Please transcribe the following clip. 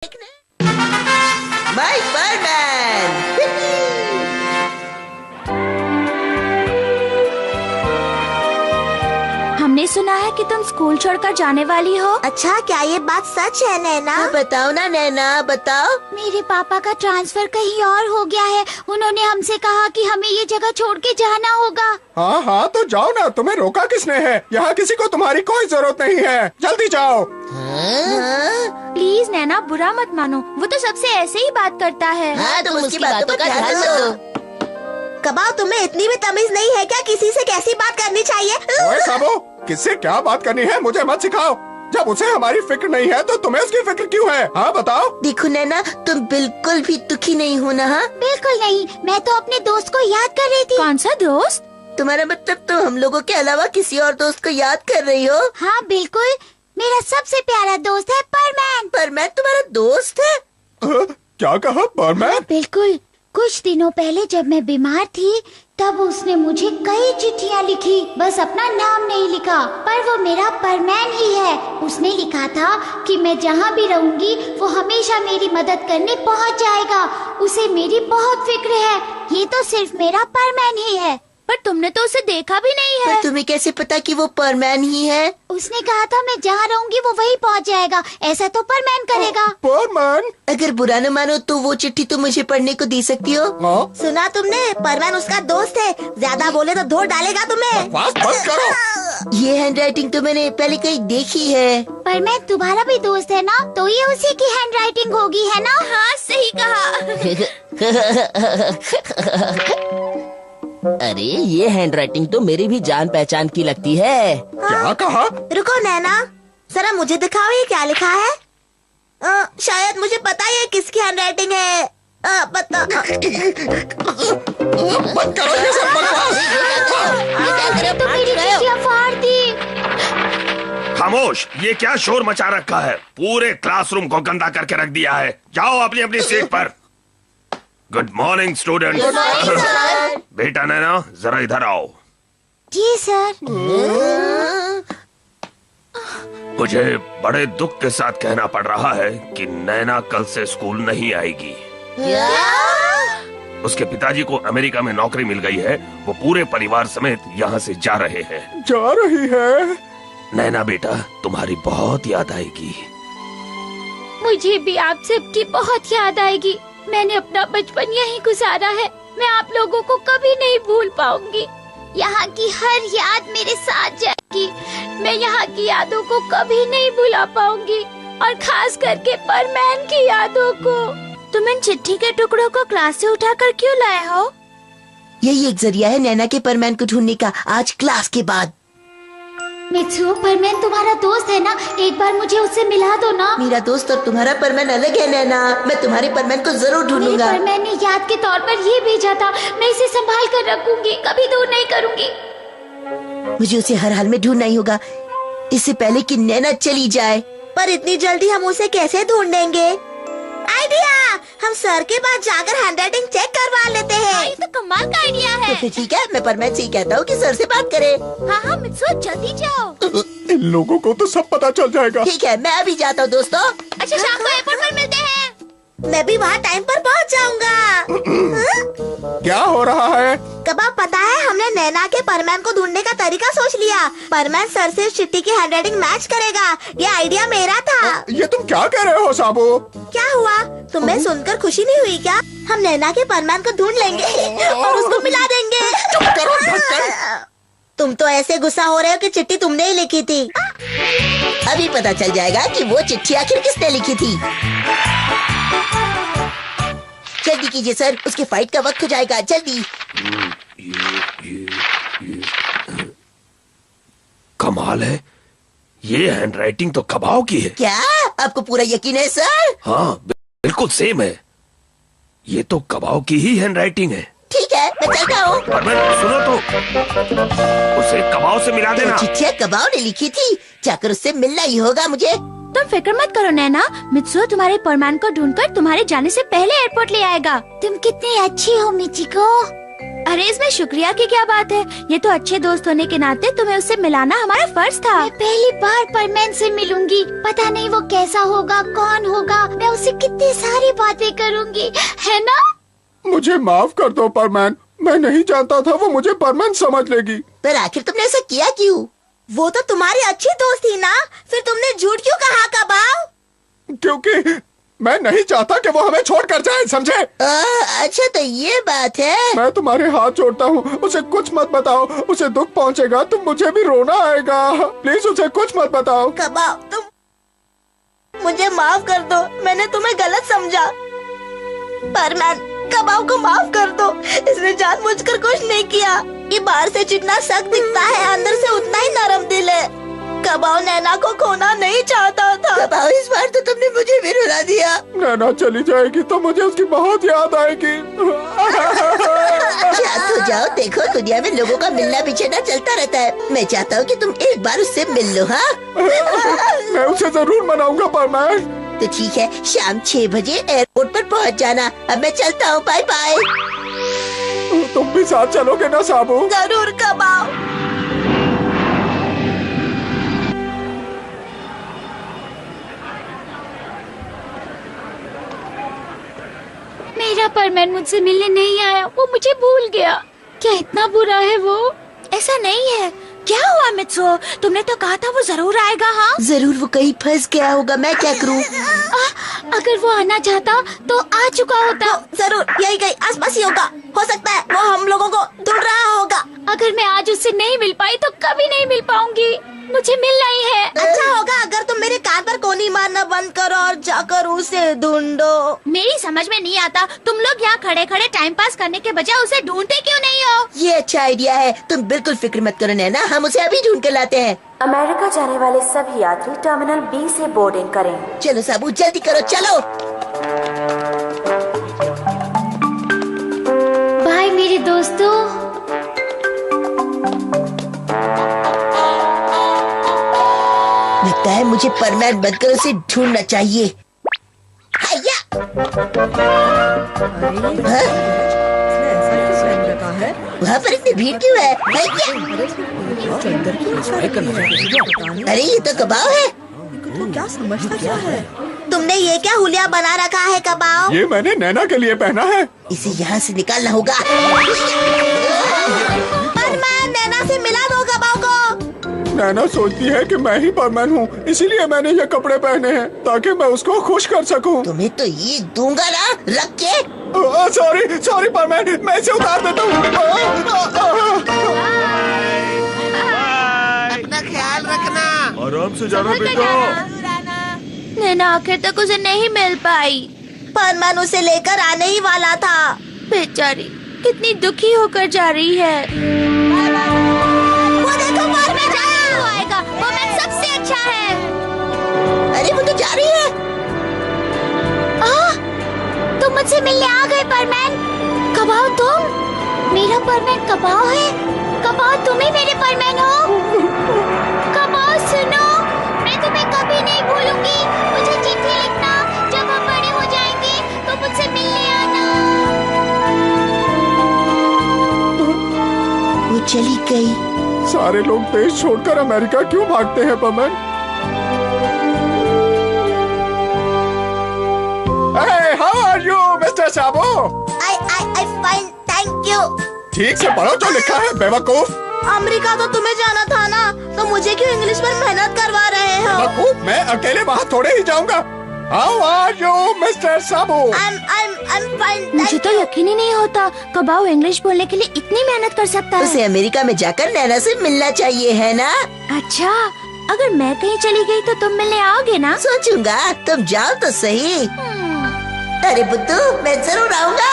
My परमैन। हमने सुना है कि तुम स्कूल छोड़कर जाने वाली हो। अच्छा, क्या ये बात सच है नैना? बताओ ना नैना, बताओ। मेरे पापा का ट्रांसफर कहीं और हो गया है। उन्होंने हमसे कहा कि हमें ये जगह छोड़ के जाना होगा। हाँ हाँ तो जाओ ना, तुम्हें रोका किसने है? यहाँ किसी को तुम्हारी कोई जरूरत नहीं है, जल्दी जाओ। प्लीज नैना, बुरा मत मानो, वो तो सबसे ऐसे ही बात करता है। हाँ, तुम उसकी बातों का ध्यान मत दो। कबाब, तुम्हें इतनी भी तमीज नहीं है क्या? किसी से कैसी बात करनी चाहिए? ओए साबो, किससे क्या बात करनी है मुझे मत सिखाओ। जब उसे हमारी फिक्र नहीं है तो तुम्हें उसकी फिक्र क्यों है? हाँ बताओ। देखो नैना, तुम बिल्कुल भी दुखी नहीं हो ना? हाँ बिल्कुल नहीं, मैं तो अपने दोस्त को याद कर रही थी। कौन सा दोस्त? तुम्हारा मतलब तो हम लोगों के अलावा किसी और दोस्त को याद कर रही हो? हाँ बिल्कुल, मेरा सबसे प्यारा दोस्त है परमैन। परमैन तुम्हारा दोस्त है? क्या कहा परमैन? बिल्कुल, कुछ दिनों पहले जब मैं बीमार थी तब उसने मुझे कई चिट्ठियाँ लिखी, बस अपना नाम नहीं लिखा, पर वो मेरा परमैन ही है। उसने लिखा था कि मैं जहाँ भी रहूंगी वो हमेशा मेरी मदद करने पहुँच जाएगा। उसे मेरी बहुत फिक्र है। ये तो सिर्फ मेरा परमैन ही है। पर तुमने तो उसे देखा भी नहीं है। पर तुम्हें कैसे पता कि वो परमैन ही है? उसने कहा था मैं जहाँ रहूंगी वो वहीं पहुँच जाएगा। ऐसा तो परमैन करेगा। परमैन? अगर बुरा न मानो तो वो चिट्ठी तुम मुझे पढ़ने को दे सकती हो। सुना तुमने? परमैन उसका दोस्त है, ज्यादा बोले तो धो डालेगा तुम्हें। बकवास बंद करो। ये हैंडराइटिंग तो मैंने पहले कहीं देखी है। परमैन तुम्हारा भी दोस्त है ना, तो ये उसी की हैंडराइटिंग होगी, है ना? हाँ सही कहा। अरे ये हैंडराइटिंग तो मेरी भी जान पहचान की लगती है। क्या कहा? रुको नैना, जरा मुझे दिखाओ ये क्या लिखा है। शायद मुझे पता है किसकी हैंडराइटिंग है। बता। बंद करो ये सब बकवास। तो मेरी चिट्ठियाँ फाड़ दी। खामोश, ये क्या शोर मचा रखा है? पूरे क्लासरूम को गंदा करके रख दिया है। जाओ अपनी अपनी सीट पर। Good morning student. बेटा नैना, जरा इधर आओ। जी सर। मुझे बड़े दुख के साथ कहना पड़ रहा है कि नैना कल से स्कूल नहीं आएगी। उसके पिताजी को अमेरिका में नौकरी मिल गई है। वो पूरे परिवार समेत यहाँ से जा रहे हैं। जा रही है? नैना बेटा, तुम्हारी बहुत याद आएगी। मुझे भी आप सबकी बहुत याद आएगी। मैंने अपना बचपन यहीं गुजारा है। मैं आप लोगों को कभी नहीं भूल पाऊंगी। यहाँ की हर याद मेरे साथ जाएगी। मैं यहाँ की यादों को कभी नहीं भुला पाऊंगी, और खास करके परमैन की यादों को। तुम इन चिट्ठी के टुकड़ों को क्लास से उठाकर क्यों लाए हो? यही एक जरिया है नैना के परमैन को ढूंढने का, आज क्लास के बाद। मित्सुओ, परमैन तुम्हारा दोस्त है ना, एक बार मुझे उससे मिला दो ना। मेरा दोस्त और तुम्हारा परमैन अलग है नैना। मैं तुम्हारे परमैन को जरूर ढूंढूंगा। परमैन ने याद के तौर पर ये भेजा था। मैं इसे संभाल कर रखूंगी, कभी दूर नहीं करूंगी। मुझे उसे हर हाल में ढूंढना ही होगा, इससे पहले कि नैना चली जाए। पर इतनी जल्दी हम उसे कैसे ढूंढेंगे? आइडिया! हम सर के पास जाकर हैंडराइटिंग चेक करवा लेते हैं। ये तो कमाल का आइडिया है। तो ठीक है, मैं परमैन से ही कहता हूँ कि सर से बात करे। हाँ हाँ मित्सुओ, जल्दी जाओ। इन लोगों को तो सब पता चल जाएगा। ठीक है, मैं अभी जाता हूँ दोस्तों। अच्छा, शाम को एयरपोर्ट पर मिलते हैं। मैं भी वहाँ टाइम पर पहुँच जाऊंगा। क्या हो रहा है? कबाब, पता है हमने नैना के परमैन को ढूंढने का तरीका सोच लिया। परमैन सर से चिट्ठी की हैंडराइटिंग मैच करेगा। ये आइडिया मेरा था। ये तुम क्या कह रहे हो साबू? क्या हुआ? तुम्हें सुनकर खुशी नहीं हुई क्या? हम नैना के परमैन को ढूंढ लेंगे और उसको मिला देंगे। चुप करो ढक्कन। तुम तो ऐसे गुस्सा हो रहे हो कि चिट्ठी तुमने ही लिखी थी। अभी पता चल जाएगा कि वो चिट्ठी आखिर किसने लिखी थी। जल्दी कीजिए सर, उसके फाइट का वक्त हो जाएगा, जल्दी। कमाल है, ये हैंडराइटिंग तो कबाव की है। क्या आपको पूरा यकीन है सर? हाँ बिल्कुल सेम है। ये तो कबाव की ही हैंडराइटिंग है। ठीक है, मैं चलता हूँ। सुनो तो, उसे कबाव से मिला देना। चिट्ठियाँ कबाव ने लिखी थी, जाकर उससे मिलना ही होगा मुझे। तुम फिक्र मत करो नैना, मित्सुओ तुम्हारे परमैन को ढूंढकर तुम्हारे जाने से पहले एयरपोर्ट ले आएगा। तुम कितनी अच्छी हो मिचिको। अरे इसमें शुक्रिया की क्या बात है, ये तो अच्छे दोस्त होने के नाते तुम्हें उससे मिलाना हमारा फर्ज था। मैं पहली बार परमैन से मिलूंगी, पता नहीं वो कैसा होगा, कौन होगा, मैं उससे कितनी सारी बातें करूंगी, है ना? मुझे माफ कर दो परमैन, मैं नहीं जानता था वो मुझे परमैन समझ लेगी। पर आखिर तुमने ऐसा किया क्यों? वो तो तुम्हारी अच्छी दोस्त थी ना, फिर तुमने झूठ क्यों कहा कबाव? क्योंकि मैं नहीं चाहता कि वो हमें छोड़कर जाए, समझे? अच्छा तो ये बात है। मैं तुम्हारे हाथ जोड़ता हूँ, उसे कुछ मत बताओ, उसे दुख पहुँचेगा तो मुझे भी रोना आएगा। प्लीज उसे कुछ मत बताओ। कबाव तुम मुझे माफ कर दो, मैंने तुम्हें गलत समझा। परमैन, कबाव को माफ कर दो, इसने जानबूझकर कुछ नहीं किया। ये बाहर से जितना सख्त दिखता है अंदर से उतना ही नरम दिल है। कबाव नैना को खोना नहीं चाहता था। कबाव, इस बार तो तुमने मुझे भी रुला दिया। नैना चली जाएगी तो मुझे उसकी बहुत याद आएगी। शांत हो जाओ, देखो दुनिया में लोगों का मिलना बिछड़ना चलता रहता है। मैं चाहता हूँ कि तुम एक बार उससे मिल लो। हाँ मैं उसे जरूर मनाऊंगा परमैन। तो ठीक है, शाम 6 बजे एयरपोर्ट पर पहुँच जाना। अब मैं चलता हूँ, बाय बाय। तुम भी साथ चलोगे ना साबू? जरूर कबाव। मेरा परमैन मुझसे मिलने नहीं आया, वो मुझे भूल गया। क्या इतना बुरा है वो? ऐसा नहीं है। क्या हुआ मित्सो, तुमने तो कहा था वो जरूर आएगा। हाँ जरूर वो कहीं फंस गया होगा, मैं क्या करूँ? अगर वो आना चाहता तो आ चुका होता। जरूर यही कहीं आसपास ही होगा। हो सकता है वो हम लोगों को ढूंढ रहा होगा। अगर मैं आज उससे नहीं मिल पाई तो कभी नहीं मिल पाऊंगी। मुझे मिलना ही है। अच्छा होगा अगर तुम मेरे कान पर कोनी मारना बंद करो और जाकर उसे ढूंढो। मेरी समझ में नहीं आता, तुम लोग यहाँ खड़े खड़े टाइम पास करने के बजाय उसे ढूंढते क्यों नहीं हो? ये अच्छा आइडिया है, तुम बिल्कुल फिक्र मत करो नैना, हम उसे अभी ढूंढ कर लाते हैं। अमेरिका जाने वाले सभी यात्री टर्मिनल बी से बोर्डिंग करें। चलो साबू जल्दी करो, चलो। बाय मेरे दोस्तों। लगता है मुझे परमैन बनकर उसे ढूंढना चाहिए। हैया! हाँ? वहाँ पर इतनी भीड़ क्यों है? हैया! अरे ये तो कबाव है। क्या समझता क्या है? तुमने ये क्या हुलिया बना रखा है कबाव? ये मैंने नैना के लिए पहना है। इसे यहाँ से निकालना होगा। परमैन, नैना से मिला दो कबाव को। नैना सोचती है कि मैं ही परमैन हूँ, इसीलिए मैंने ये कपड़े पहने हैं ताकि मैं उसको खुश कर सकूं। तुम्हें तो ये दूंगा ना, रख के। सॉरी परमैन, मैं इसे उतार देता हूँ। अपना ख्याल रखना। आराम से जाना बेटा। नैना आखिर तक उसे नहीं मिल पाई। परमैन उसे लेकर आने ही वाला था। बेचारी कितनी दुखी होकर जा रही है। वो देखो परमैन वो आएगा, परमैन सबसे अच्छा है। अरे वो तो जा रही है। तुम मुझसे मिलने आ गए परमैन। कबाव तुम? मेरा परमैन कबाव है? कबाव तुम ही मेरे परमैन हो? कबाव सुनो, मैं तुम्हें कभी नहीं भूलूंगी। मुझे चिट्ठी लिखना, जब हम बड़े हो जाएंगे तो मुझसे मिलने आना। वो चली गई। सारे लोग देश छोड़कर अमेरिका क्यों भागते हैं परमैन? Hey, how are you, Mr. Sabu? I fine, thank you। ठीक से पढ़ो जो लिखा है, बेवकूफ। अमेरिका तो तुम्हें जाना था ना, तो मुझे क्यों इंग्लिश में मेहनत करवा रहे हो? बेवकूफ, मैं अकेले वहाँ थोड़े ही जाऊँगा। How are you, Mr. Sabu? I'm fine, मुझे तो यकीन ही नहीं होता कबाव इंग्लिश बोलने के लिए इतनी मेहनत कर सकता है। उसे अमेरिका में जाकर नैना से मिलना चाहिए, है ना? अच्छा, अगर मैं कहीं चली गई तो तुम मिलने आओगे ना? सोचूंगा, तुम जाओ तो सही। अरे बुद्धू, मैं जरूर आऊंगा।